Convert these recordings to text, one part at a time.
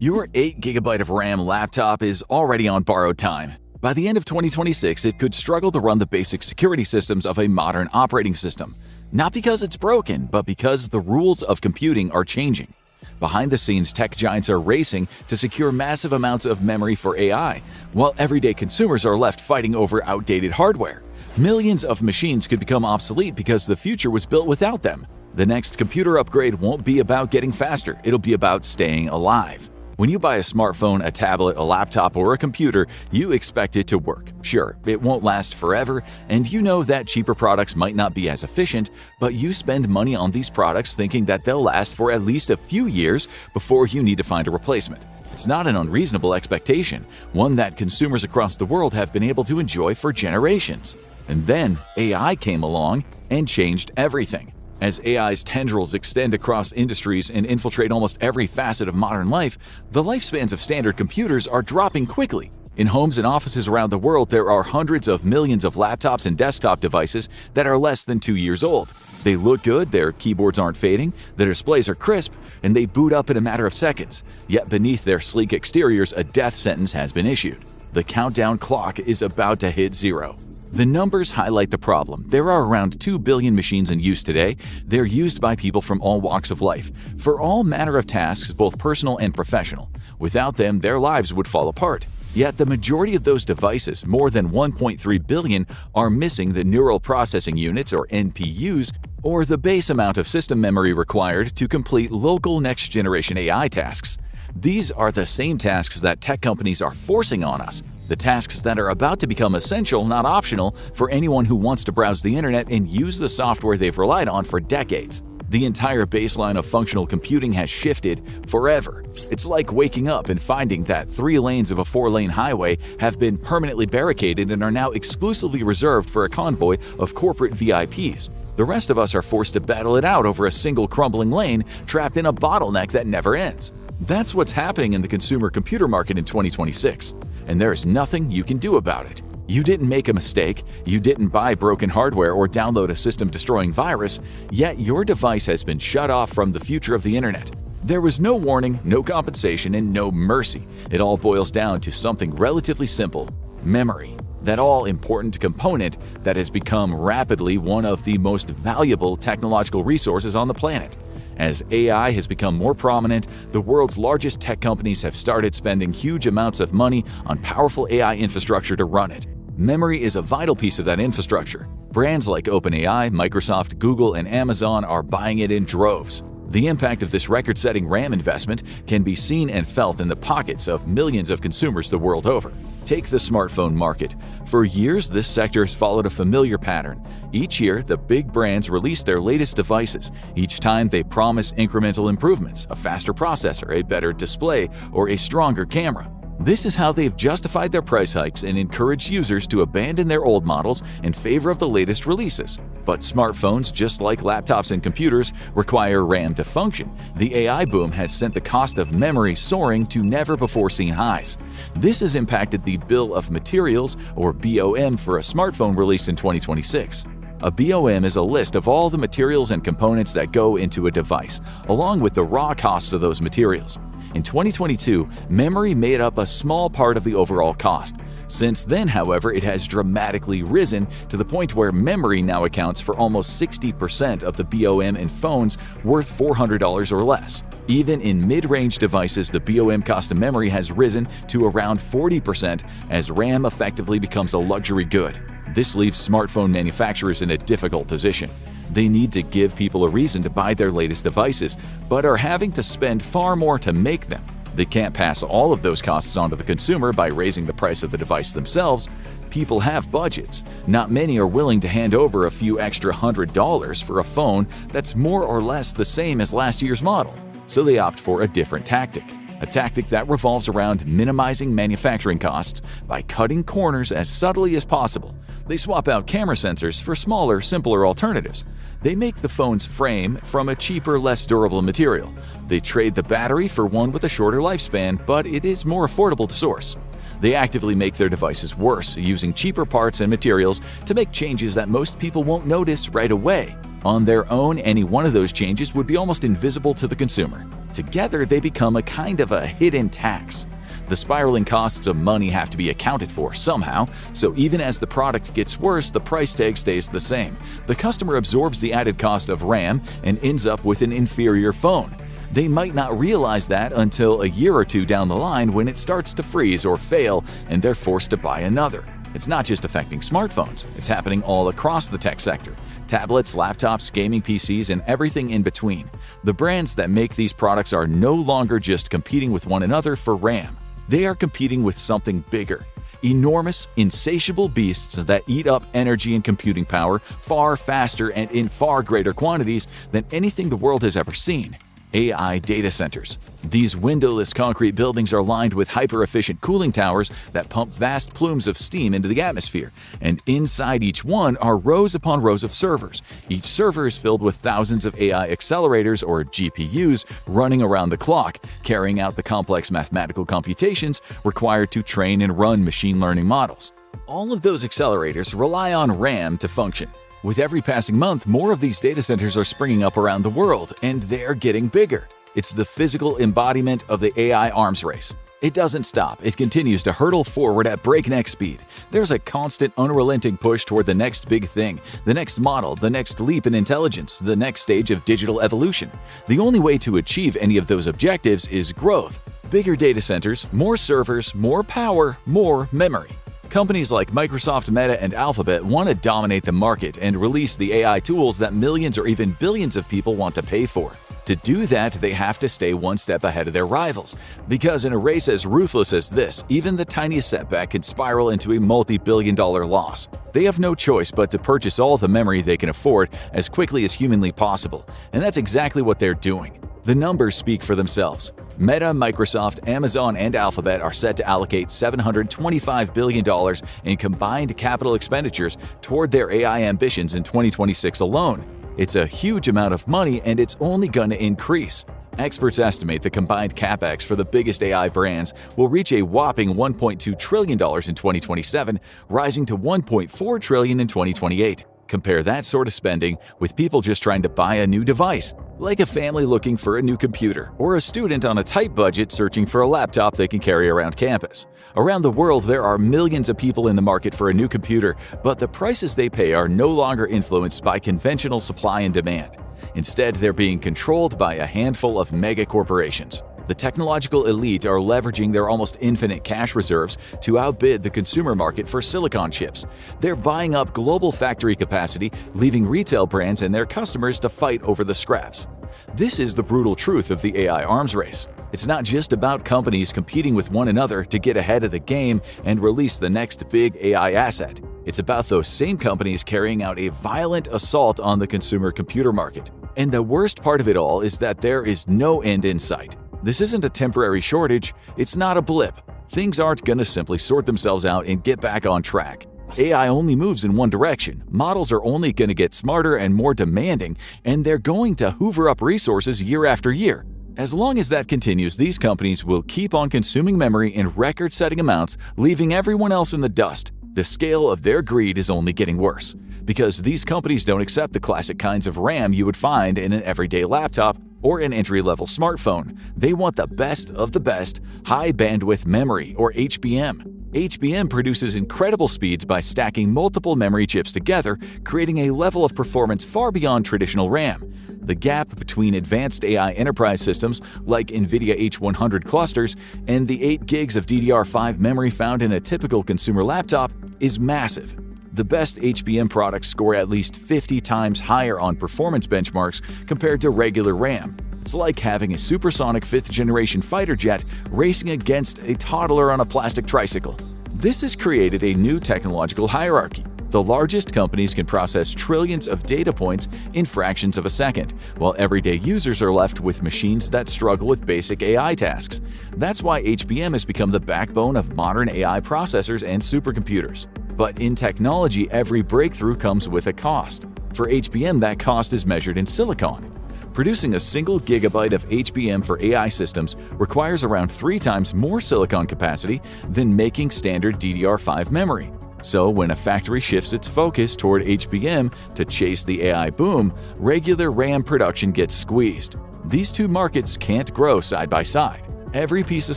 Your 8 GB of RAM laptop is already on borrowed time. By the end of 2026, it could struggle to run the basic security systems of a modern operating system. Not because it's broken, but because the rules of computing are changing. Behind the scenes, tech giants are racing to secure massive amounts of memory for AI, while everyday consumers are left fighting over outdated hardware. Millions of machines could become obsolete because the future was built without them. The next computer upgrade won't be about getting faster, it'll be about staying alive. When you buy a smartphone, a tablet, a laptop, or a computer, you expect it to work. Sure, it won't last forever, and you know that cheaper products might not be as efficient, but you spend money on these products thinking that they'll last for at least a few years before you need to find a replacement. It's not an unreasonable expectation, one that consumers across the world have been able to enjoy for generations. And then AI came along and changed everything. As AI's tendrils extend across industries and infiltrate almost every facet of modern life, the lifespans of standard computers are dropping quickly. In homes and offices around the world, there are hundreds of millions of laptops and desktop devices that are less than 2 years old. They look good, their keyboards aren't fading, their displays are crisp, and they boot up in a matter of seconds. Yet beneath their sleek exteriors, a death sentence has been issued. The countdown clock is about to hit zero. The numbers highlight the problem. There are around 2 billion machines in use today. They're used by people from all walks of life, for all manner of tasks, both personal and professional. Without them, their lives would fall apart. Yet the majority of those devices, more than 1.3 billion, are missing the neural processing units, or NPUs, or the base amount of system memory required to complete local next-generation AI tasks. These are the same tasks that tech companies are forcing on us. The tasks that are about to become essential, not optional, for anyone who wants to browse the internet and use the software they've relied on for decades. The entire baseline of functional computing has shifted forever. It's like waking up and finding that 3 lanes of a 4-lane highway have been permanently barricaded and are now exclusively reserved for a convoy of corporate VIPs. The rest of us are forced to battle it out over a single crumbling lane, trapped in a bottleneck that never ends. That's what's happening in the consumer computer market in 2026. And there's nothing you can do about it. You didn't make a mistake, you didn't buy broken hardware or download a system-destroying virus, yet your device has been shut off from the future of the internet. There was no warning, no compensation, and no mercy. It all boils down to something relatively simple: memory. That all-important component that has become rapidly one of the most valuable technological resources on the planet. As AI has become more prominent, the world's largest tech companies have started spending huge amounts of money on powerful AI infrastructure to run it. Memory is a vital piece of that infrastructure. Brands like OpenAI, Microsoft, Google, and Amazon are buying it in droves. The impact of this record-setting RAM investment can be seen and felt in the pockets of millions of consumers the world over. Take the smartphone market. For years, this sector has followed a familiar pattern. Each year, the big brands release their latest devices. Each time, they promise incremental improvements, a faster processor, a better display, or a stronger camera. This is how they've justified their price hikes and encouraged users to abandon their old models in favor of the latest releases. But smartphones, just like laptops and computers, require RAM to function. The AI boom has sent the cost of memory soaring to never-before-seen highs. This has impacted the bill of materials, or BOM, for a smartphone released in 2026. A BOM is a list of all the materials and components that go into a device, along with the raw costs of those materials. In 2022, memory made up a small part of the overall cost. Since then, however, it has dramatically risen to the point where memory now accounts for almost 60% of the BOM in phones worth $400 or less. Even in mid-range devices, the BOM cost of memory has risen to around 40% as RAM effectively becomes a luxury good. This leaves smartphone manufacturers in a difficult position. They need to give people a reason to buy their latest devices, but are having to spend far more to make them. They can't pass all of those costs on to the consumer by raising the price of the device themselves. People have budgets. Not many are willing to hand over a few extra $100 for a phone that's more or less the same as last year's model. So they opt for a different tactic. A tactic that revolves around minimizing manufacturing costs by cutting corners as subtly as possible. They swap out camera sensors for smaller, simpler alternatives. They make the phone's frame from a cheaper, less durable material. They trade the battery for one with a shorter lifespan, but it is more affordable to source. They actively make their devices worse, using cheaper parts and materials to make changes that most people won't notice right away. On their own, any one of those changes would be almost invisible to the consumer. Together, they become a kind of a hidden tax. The spiraling costs of money have to be accounted for somehow, so even as the product gets worse, the price tag stays the same. The customer absorbs the added cost of RAM and ends up with an inferior phone. They might not realize that until a year or two down the line when it starts to freeze or fail and they're forced to buy another. It's not just affecting smartphones, it's happening all across the tech sector. Tablets, laptops, gaming PCs, and everything in between. The brands that make these products are no longer just competing with one another for RAM. They are competing with something bigger. Enormous, insatiable beasts that eat up energy and computing power far faster and in far greater quantities than anything the world has ever seen. AI data centers. These windowless concrete buildings are lined with hyper-efficient cooling towers that pump vast plumes of steam into the atmosphere, and inside each one are rows upon rows of servers. Each server is filled with thousands of AI accelerators, or GPUs, running around the clock, carrying out the complex mathematical computations required to train and run machine learning models. All of those accelerators rely on RAM to function. With every passing month, more of these data centers are springing up around the world, and they're getting bigger. It's the physical embodiment of the AI arms race. It doesn't stop. It continues to hurtle forward at breakneck speed. There's a constant, unrelenting push toward the next big thing, the next model, the next leap in intelligence, the next stage of digital evolution. The only way to achieve any of those objectives is growth. Bigger data centers, more servers, more power, more memory. Companies like Microsoft, Meta, and Alphabet want to dominate the market and release the AI tools that millions or even billions of people want to pay for. To do that, they have to stay one step ahead of their rivals. Because in a race as ruthless as this, even the tiniest setback can spiral into a multi-billion-dollar loss. They have no choice but to purchase all the memory they can afford as quickly as humanly possible, and that's exactly what they're doing. The numbers speak for themselves. Meta, Microsoft, Amazon, and Alphabet are set to allocate $725 billion in combined capital expenditures toward their AI ambitions in 2026 alone. It's a huge amount of money, and it's only going to increase. Experts estimate the combined capex for the biggest AI brands will reach a whopping $1.2 trillion in 2027, rising to $1.4 trillion in 2028. Compare that sort of spending with people just trying to buy a new device, like a family looking for a new computer, or a student on a tight budget searching for a laptop they can carry around campus. Around the world, there are millions of people in the market for a new computer, but the prices they pay are no longer influenced by conventional supply and demand. Instead, they're being controlled by a handful of mega corporations. The technological elite are leveraging their almost infinite cash reserves to outbid the consumer market for silicon chips. They're buying up global factory capacity, leaving retail brands and their customers to fight over the scraps. This is the brutal truth of the AI arms race. It's not just about companies competing with one another to get ahead of the game and release the next big AI asset. It's about those same companies carrying out a violent assault on the consumer computer market. And the worst part of it all is that there is no end in sight. This isn't a temporary shortage, it's not a blip. Things aren't going to simply sort themselves out and get back on track. AI only moves in one direction. Models are only going to get smarter and more demanding, and they're going to hoover up resources year after year. As long as that continues, these companies will keep on consuming memory in record-setting amounts, leaving everyone else in the dust. The scale of their greed is only getting worse, because these companies don't accept the classic kinds of RAM you would find in an everyday laptop or an entry-level smartphone. They want the best of the best, high-bandwidth memory, or HBM. HBM produces incredible speeds by stacking multiple memory chips together, creating a level of performance far beyond traditional RAM. The gap between advanced AI enterprise systems like NVIDIA H100 clusters and the 8 gigs of DDR5 memory found in a typical consumer laptop is massive. The best HBM products score at least 50 times higher on performance benchmarks compared to regular RAM. It's like having a supersonic 5th-generation fighter jet racing against a toddler on a plastic tricycle. This has created a new technological hierarchy. The largest companies can process trillions of data points in fractions of a second, while everyday users are left with machines that struggle with basic AI tasks. That's why HBM has become the backbone of modern AI processors and supercomputers. But in technology, every breakthrough comes with a cost. For HBM, that cost is measured in silicon. Producing a single gigabyte of HBM for AI systems requires around 3 times more silicon capacity than making standard DDR5 memory. So when a factory shifts its focus toward HBM to chase the AI boom, regular RAM production gets squeezed. These two markets can't grow side by side. Every piece of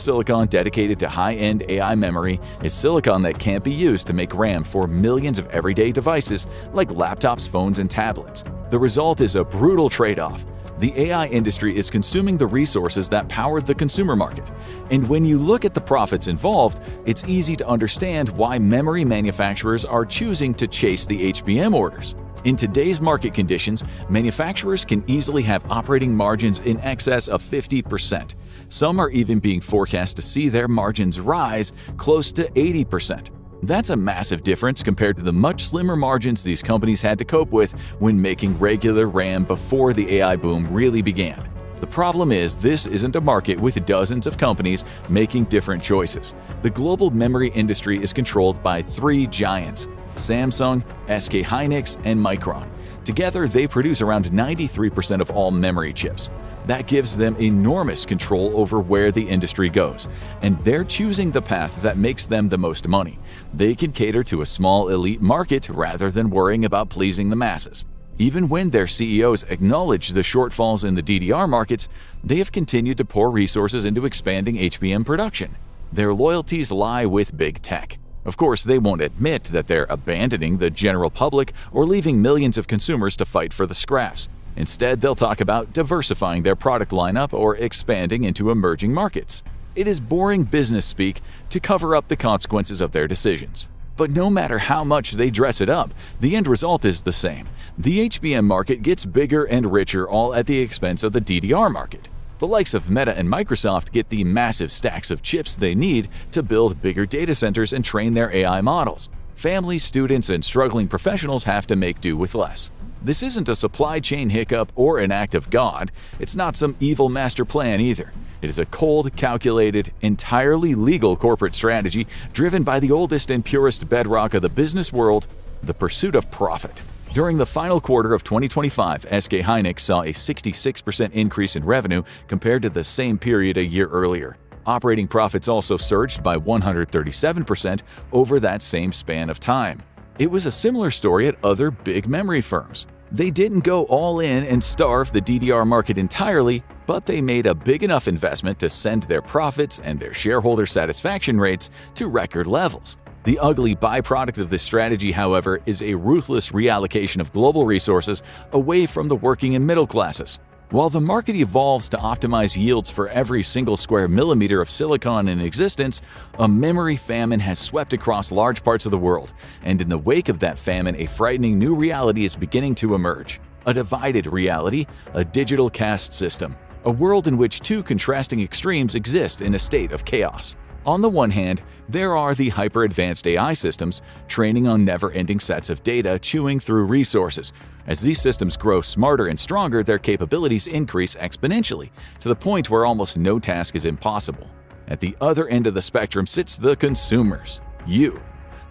silicon dedicated to high-end AI memory is silicon that can't be used to make RAM for millions of everyday devices like laptops, phones, and tablets. The result is a brutal trade-off. The AI industry is consuming the resources that powered the consumer market. And when you look at the profits involved, it's easy to understand why memory manufacturers are choosing to chase the HBM orders. In today's market conditions, manufacturers can easily have operating margins in excess of 50%. Some are even being forecast to see their margins rise close to 80%. That's a massive difference compared to the much slimmer margins these companies had to cope with when making regular RAM before the AI boom really began. The problem is, this isn't a market with dozens of companies making different choices. The global memory industry is controlled by 3 giants: Samsung, SK Hynix, and Micron. Together, they produce around 93% of all memory chips. That gives them enormous control over where the industry goes, and they're choosing the path that makes them the most money. They can cater to a small elite market rather than worrying about pleasing the masses. Even when their CEOs acknowledge the shortfalls in the DDR markets, they have continued to pour resources into expanding HBM production. Their loyalties lie with big tech. Of course, they won't admit that they're abandoning the general public or leaving millions of consumers to fight for the scraps. Instead, they'll talk about diversifying their product lineup or expanding into emerging markets. It is boring business speak to cover up the consequences of their decisions. But no matter how much they dress it up, the end result is the same. The HBM market gets bigger and richer, all at the expense of the DDR market. The likes of Meta and Microsoft get the massive stacks of chips they need to build bigger data centers and train their AI models. Families, students, and struggling professionals have to make do with less. This isn't a supply chain hiccup or an act of God. It's not some evil master plan either. It is a cold, calculated, entirely legal corporate strategy driven by the oldest and purest bedrock of the business world, the pursuit of profit. During the final quarter of 2025, SK Hynix saw a 66% increase in revenue compared to the same period a year earlier. Operating profits also surged by 137% over that same span of time. It was a similar story at other big memory firms. They didn't go all in and starve the DDR market entirely, but they made a big enough investment to send their profits and their shareholder satisfaction rates to record levels. The ugly byproduct of this strategy, however, is a ruthless reallocation of global resources away from the working and middle classes. While the market evolves to optimize yields for every single square millimeter of silicon in existence, a memory famine has swept across large parts of the world, and in the wake of that famine, a frightening new reality is beginning to emerge. A divided reality, a digital caste system, a world in which 2 contrasting extremes exist in a state of chaos. On the one hand, there are the hyper-advanced AI systems training on never-ending sets of data, chewing through resources. As these systems grow smarter and stronger, their capabilities increase exponentially, to the point where almost no task is impossible. At the other end of the spectrum sits the consumers, you.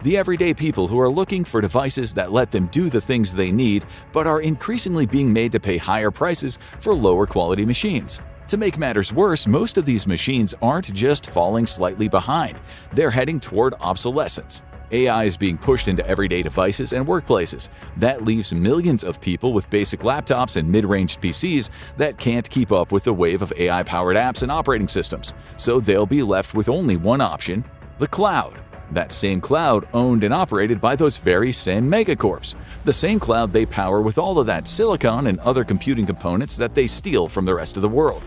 The everyday people who are looking for devices that let them do the things they need, but are increasingly being made to pay higher prices for lower quality machines. To make matters worse, most of these machines aren't just falling slightly behind, they're heading toward obsolescence. AI is being pushed into everyday devices and workplaces. That leaves millions of people with basic laptops and mid-range PCs that can't keep up with the wave of AI-powered apps and operating systems. So they'll be left with only one option: the cloud. That same cloud owned and operated by those very same megacorps. The same cloud they power with all of that silicon and other computing components that they steal from the rest of the world.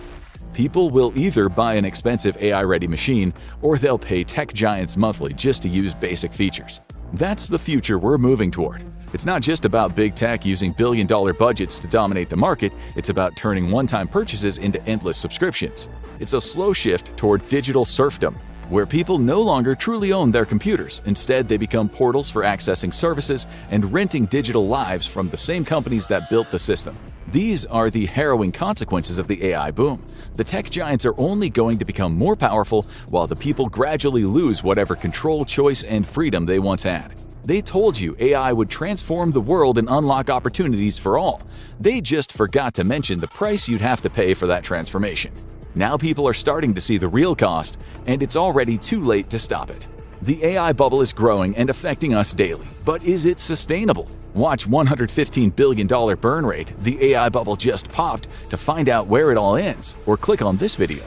People will either buy an expensive AI-ready machine, or they'll pay tech giants monthly just to use basic features. That's the future we're moving toward. It's not just about big tech using billion-dollar budgets to dominate the market, it's about turning one-time purchases into endless subscriptions. It's a slow shift toward digital serfdom, where people no longer truly own their computers. Instead, they become portals for accessing services and renting digital lives from the same companies that built the system. These are the harrowing consequences of the AI boom. The tech giants are only going to become more powerful, while the people gradually lose whatever control, choice, and freedom they once had. They told you AI would transform the world and unlock opportunities for all. They just forgot to mention the price you'd have to pay for that transformation. Now people are starting to see the real cost, and it's already too late to stop it. The AI bubble is growing and affecting us daily, but is it sustainable? Watch $115 billion burn rate, the AI bubble just popped, to find out where it all ends, or click on this video.